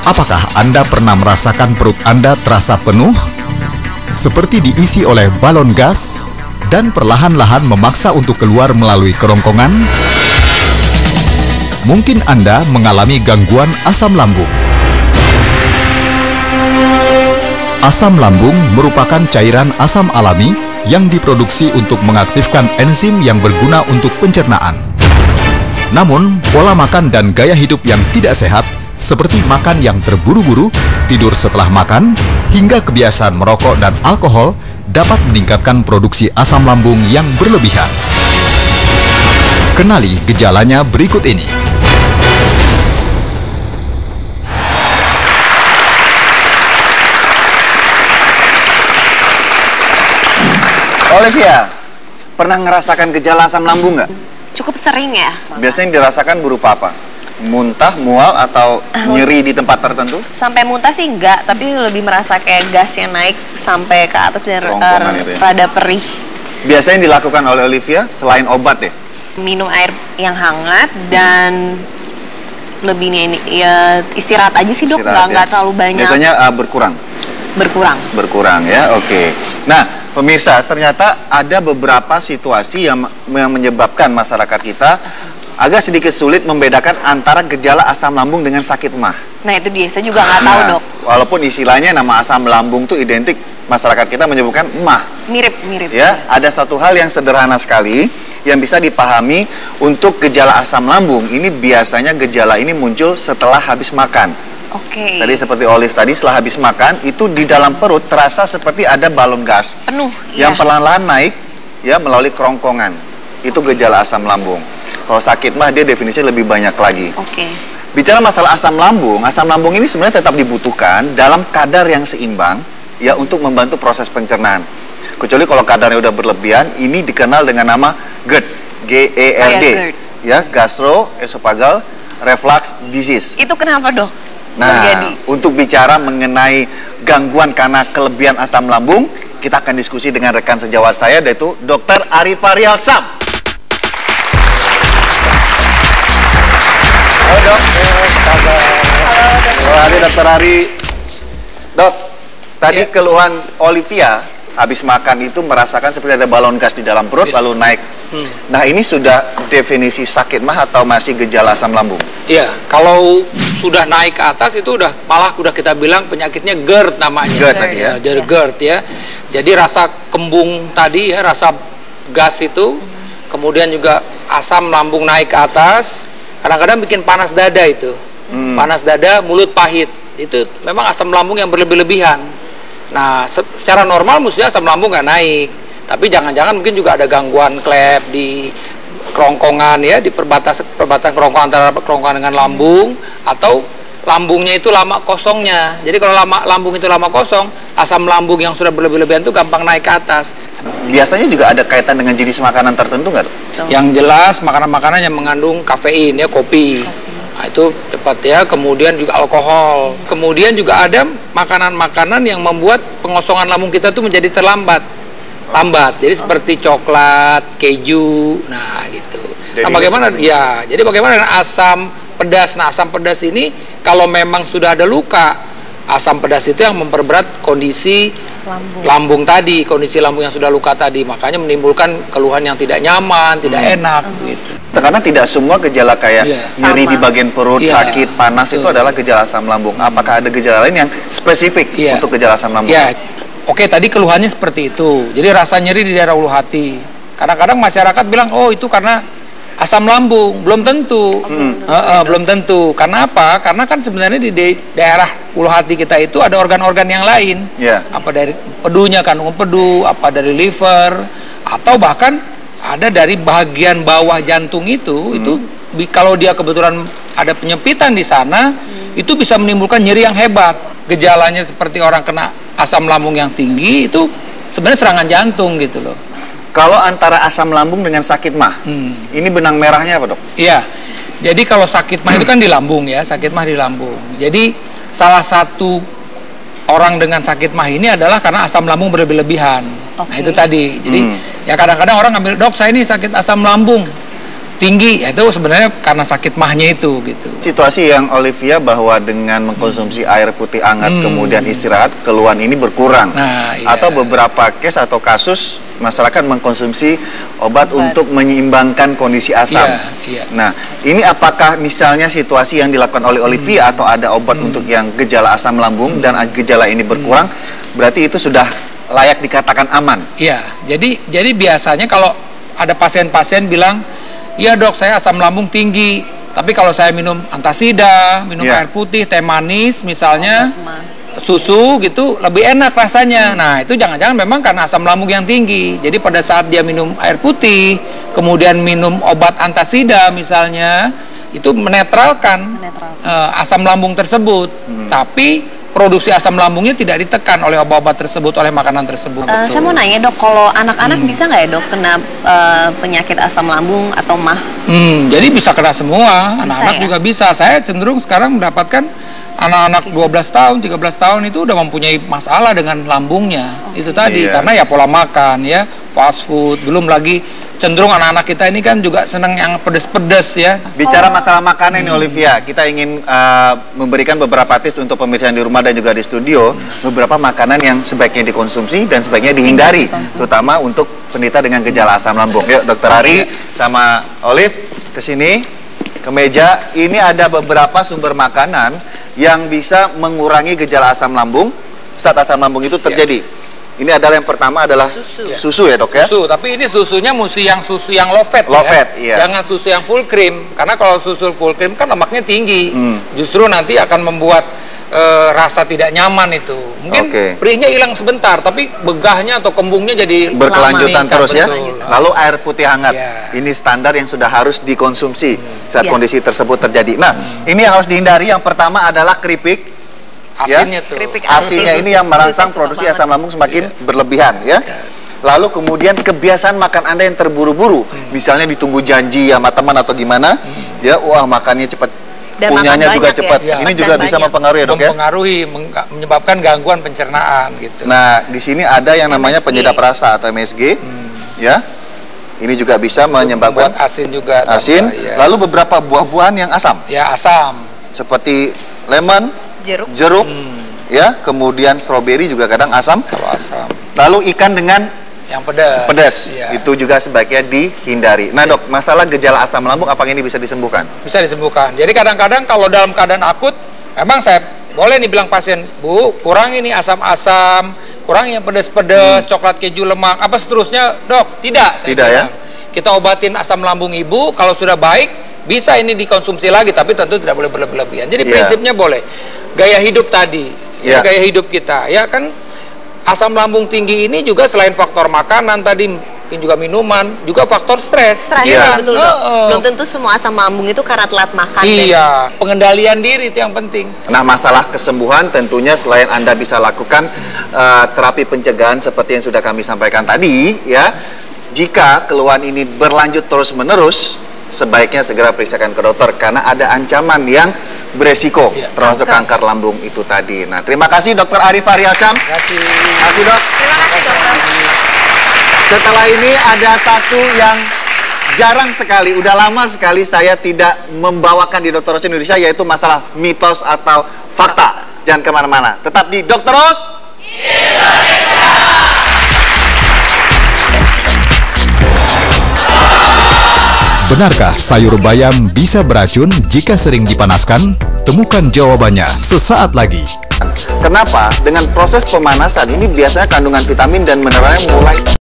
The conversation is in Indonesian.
Apakah Anda pernah merasakan perut Anda terasa penuh? Seperti diisi oleh balon gas dan perlahan-lahan memaksa untuk keluar melalui kerongkongan? Mungkin Anda mengalami gangguan asam lambung. Asam lambung merupakan cairan asam alami yang diproduksi untuk mengaktifkan enzim yang berguna untuk pencernaan. Namun, pola makan dan gaya hidup yang tidak sehat seperti makan yang terburu-buru, tidur setelah makan, hingga kebiasaan merokok dan alkohol dapat meningkatkan produksi asam lambung yang berlebihan. Kenali gejalanya berikut ini. Olivia, pernah ngerasakan gejala asam lambung nggak? Cukup sering ya. Biasanya yang dirasakan berupa apa? Muntah, mual, atau nyeri di tempat tertentu? Sampai muntah sih enggak, tapi lebih merasa kayak gas yang naik sampai ke atas dan rada perih. Biasanya yang dilakukan oleh Olivia selain obat ya? Minum air yang hangat dan lebih ini ya istirahat aja sih dok, nggak terlalu banyak. Biasanya berkurang? Berkurang ya, oke. Nah, pemirsa, ternyata ada beberapa situasi yang menyebabkan masyarakat kita agak sedikit sulit membedakan antara gejala asam lambung dengan sakit mah. Nah itu dia, saya juga nggak tahu dok. Walaupun istilahnya nama asam lambung itu identik, masyarakat kita menyebutkan mah. Mirip. Ya, ada satu hal yang sederhana sekali yang bisa dipahami untuk gejala asam lambung. Ini biasanya gejala ini muncul setelah habis makan. Oke. Tadi seperti Olive tadi, setelah habis makan itu di dalam perut terasa seperti ada balon gas penuh yang perlahan-lahan naik ya melalui kerongkongan. Itu gejala asam lambung. Kalau sakit mah dia definisinya lebih banyak lagi. Oke. Bicara masalah asam lambung ini sebenarnya tetap dibutuhkan dalam kadar yang seimbang ya untuk membantu proses pencernaan. Kecuali kalau kadarnya udah berlebihan, ini dikenal dengan nama GERD, G-E-R-D, ya, gastroesophageal reflux disease. Itu kenapa dok? Nah, untuk bicara mengenai gangguan karena kelebihan asam lambung, kita akan diskusi dengan rekan sejawat saya, yaitu Dr. Ari Fahrial Sam. Halo dok, Halo Ari, Dr. Ari. Dok, tadi keluhan Olivia habis makan itu merasakan seperti ada balon gas di dalam perut lalu naik. Nah, ini sudah definisi sakit mah atau masih gejala asam lambung? Iya, kalau sudah naik ke atas itu malah kita bilang penyakitnya GERD namanya. GERD tadi ya. Jadi GERD ya. Jadi rasa kembung tadi ya, rasa gas itu, kemudian juga asam lambung naik ke atas, kadang-kadang bikin panas dada itu. Panas dada, mulut pahit. Itu memang asam lambung yang berlebih-lebihan. Nah, secara normal mestinya asam lambung nggak naik. Tapi jangan-jangan mungkin juga ada gangguan klep di kerongkongan ya, di perbatasan kerongkongan antara kerongkongan dengan lambung, atau lambungnya itu lama kosongnya. Jadi kalau lambung itu lama kosong, asam lambung yang sudah berlebih-lebihan itu gampang naik ke atas. Biasanya juga ada kaitan dengan jenis makanan tertentu nggak? Yang jelas makanan-makanan yang mengandung kafein ya, kopi. Nah, itu tepat ya. Kemudian juga alkohol. Kemudian juga ada makanan-makanan yang membuat pengosongan lambung kita itu menjadi lambat. Jadi seperti coklat, keju, nah gitu. Nah, bagaimana? Ya, jadi bagaimana dengan asam pedas? Nah, asam pedas ini kalau memang sudah ada luka, asam pedas itu yang memperberat kondisi lambung tadi, kondisi lambung yang sudah luka tadi, makanya menimbulkan keluhan yang tidak nyaman, tidak enak, gitu. Karena tidak semua gejala kayak nyeri di bagian perut, sakit, panas itu adalah gejala asam lambung. Apakah ada gejala lain yang spesifik untuk gejala asam lambung? Ya. Oke, tadi keluhannya seperti itu. Jadi rasa nyeri di daerah ulu hati. Kadang-kadang masyarakat bilang, oh itu karena asam lambung. Belum tentu. Belum tentu. Karena apa? Karena kan sebenarnya di daerah ulu hati kita itu ada organ-organ yang lain. Apa dari pedunya, kandungan pedu, apa dari liver, atau bahkan ada dari bagian bawah jantung itu kalau dia kebetulan ada penyempitan di sana, itu bisa menimbulkan nyeri yang hebat. Gejalanya seperti orang kena asam lambung yang tinggi, itu sebenarnya serangan jantung gitu loh. Kalau antara asam lambung dengan sakit mah, ini benang merahnya apa dok? Iya, jadi kalau sakit mah itu kan di lambung ya, sakit mah di lambung. Jadi salah satu orang dengan sakit mah ini adalah karena asam lambung berlebih-lebihan. Nah itu tadi, jadi ya kadang-kadang orang ngambil, dok saya ini sakit asam lambung. tinggi, itu sebenarnya karena sakit mahnya itu gitu. Situasi yang Olivia bahwa dengan mengkonsumsi air putih hangat kemudian istirahat, keluhan ini berkurang. Nah, iya. Atau beberapa case atau kasus masyarakat mengkonsumsi obat untuk menyeimbangkan kondisi asam. Iya. Nah, ini apakah misalnya situasi yang dilakukan oleh Olivia atau ada obat untuk yang gejala asam lambung dan gejala ini berkurang, berarti itu sudah layak dikatakan aman? Iya, jadi biasanya kalau ada pasien-pasien bilang, "Iya dok, saya asam lambung tinggi, tapi kalau saya minum antasida, minum air putih, teh manis misalnya, susu gitu, lebih enak rasanya." Nah, itu jangan-jangan memang karena asam lambung yang tinggi. Jadi pada saat dia minum air putih, kemudian minum obat antasida misalnya, itu menetralkan asam lambung tersebut. Tapi produksi asam lambungnya tidak ditekan oleh obat-obat tersebut, oleh makanan tersebut. Saya mau nanya dok, kalau anak-anak bisa nggak ya dok kena penyakit asam lambung atau mah? Jadi bisa kena semua, anak-anak ya? juga bisa. Saya cenderung sekarang mendapatkan anak-anak 12 tahun, 13 tahun itu udah mempunyai masalah dengan lambungnya. Itu tadi, karena ya pola makan, ya fast food, belum lagi cenderung anak-anak kita ini kan juga seneng yang pedes-pedes ya. Bicara masalah makanan nih Olivia, kita ingin memberikan beberapa tips untuk pemirsa di rumah dan juga di studio, beberapa makanan yang sebaiknya dikonsumsi dan sebaiknya dihindari, terutama untuk penderita dengan gejala asam lambung. Yuk, Dokter Ari sama Olive ke sini, ke meja. Ini ada beberapa sumber makanan yang bisa mengurangi gejala asam lambung saat asam lambung itu terjadi. Ini adalah yang pertama adalah susu ya dok ya? Susu, tapi ini susunya mesti yang susu yang low fat iya. Jangan susu yang full cream, karena kalau susu full cream kan lemaknya tinggi. Justru nanti akan membuat rasa tidak nyaman itu. Mungkin perihnya hilang sebentar, tapi begahnya atau kembungnya jadi berkelanjutan terus ya. Betul. Lalu air putih hangat, ini standar yang sudah harus dikonsumsi saat kondisi tersebut terjadi. Nah, ini yang harus dihindari. Yang pertama adalah keripik. Asinnya tuh. Asinnya ini yang merangsang produksi asam lambung semakin berlebihan ya. Lalu kemudian kebiasaan makan Anda yang terburu-buru, misalnya ditunggu janji sama teman atau gimana, ya wah makannya cepat, punyanya juga cepat. Ini juga bisa mempengaruhi ya dok ya? Mempengaruhi, menyebabkan gangguan pencernaan gitu. Nah, di sini ada yang namanya penyedap rasa atau MSG, ya. Ini juga bisa menyebabkan asin juga. Asin. Lalu beberapa buah-buahan yang asam. Ya, asam. Seperti lemon, jeruk, ya, kemudian stroberi juga kadang asam. Kalau asam. Lalu ikan dengan yang pedas. Itu juga sebaiknya dihindari. Nah dok, masalah gejala asam lambung apakah ini bisa disembuhkan? Bisa disembuhkan. Jadi kadang-kadang kalau dalam keadaan akut, memang saya boleh nih bilang pasien, Bu, kurangi nih asam-asam, kurangi yang pedas-pedas, coklat, keju, lemak, apa seterusnya, dok? Tidak. Saya tidak bilang. Ya? Kita obatin asam lambung ibu, kalau sudah baik, bisa ini dikonsumsi lagi, tapi tentu tidak boleh berlebihan. Jadi prinsipnya boleh. Gaya hidup tadi, gaya hidup kita, ya kan asam lambung tinggi ini juga selain faktor makanan tadi, mungkin juga minuman, juga faktor stres. Betul. Belum tentu semua asam lambung itu karena telat makan. Iya, pengendalian diri itu yang penting. Nah, masalah kesembuhan tentunya selain Anda bisa lakukan terapi pencegahan seperti yang sudah kami sampaikan tadi, ya. Jika keluhan ini berlanjut terus-menerus, sebaiknya segera periksakan ke dokter karena ada ancaman yang beresiko, termasuk kanker lambung itu tadi. Nah, terima kasih Dokter Ari Faryalsyam. Terima kasih dok. Terima kasih dokter. Setelah ini ada satu yang jarang sekali, udah lama sekali saya tidak membawakan di Dr. Ros Indonesia, yaitu masalah mitos atau fakta. Jangan kemana-mana, tetap di Dr. Ros Indonesia. Benarkah sayur bayam bisa beracun jika sering dipanaskan? Temukan jawabannya sesaat lagi. Kenapa? Dengan proses pemanasan ini biasanya kandungan vitamin dan mineralnya mulai